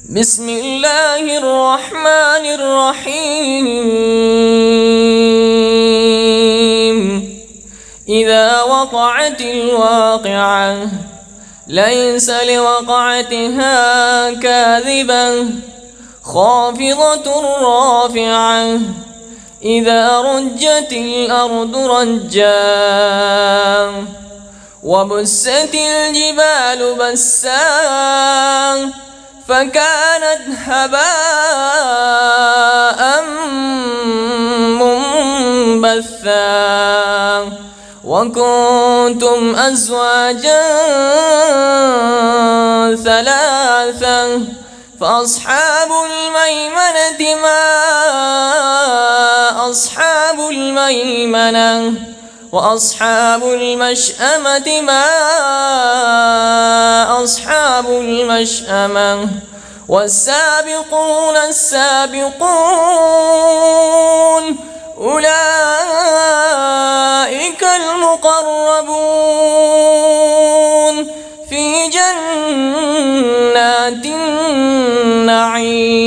بسم الله الرحمن الرحيم إذا وقعت الواقعة ليس لوقعتها كاذبة خافضة رافعة إذا رجت الأرض رجا وبست الجبال بسا فكانت هباء منبثا وكنتم أزواجا ثلاثا فأصحاب الميمنة ما أصحاب الميمنة وأصحاب المشأمة ما أصحاب المشأمة والسابقون السابقون أولئك المقربون في جنات النعيم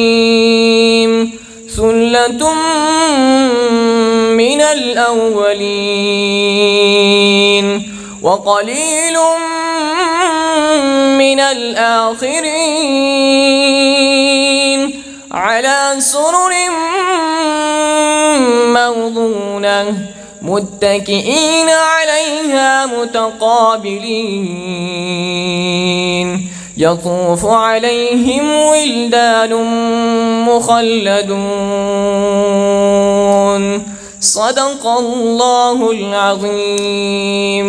ثلة من الأولين وقليل من الآخرين على سرر موضونة متكئين عليها متقابلين يطوف عليهم ولدان مخلدون صدق الله العظيم.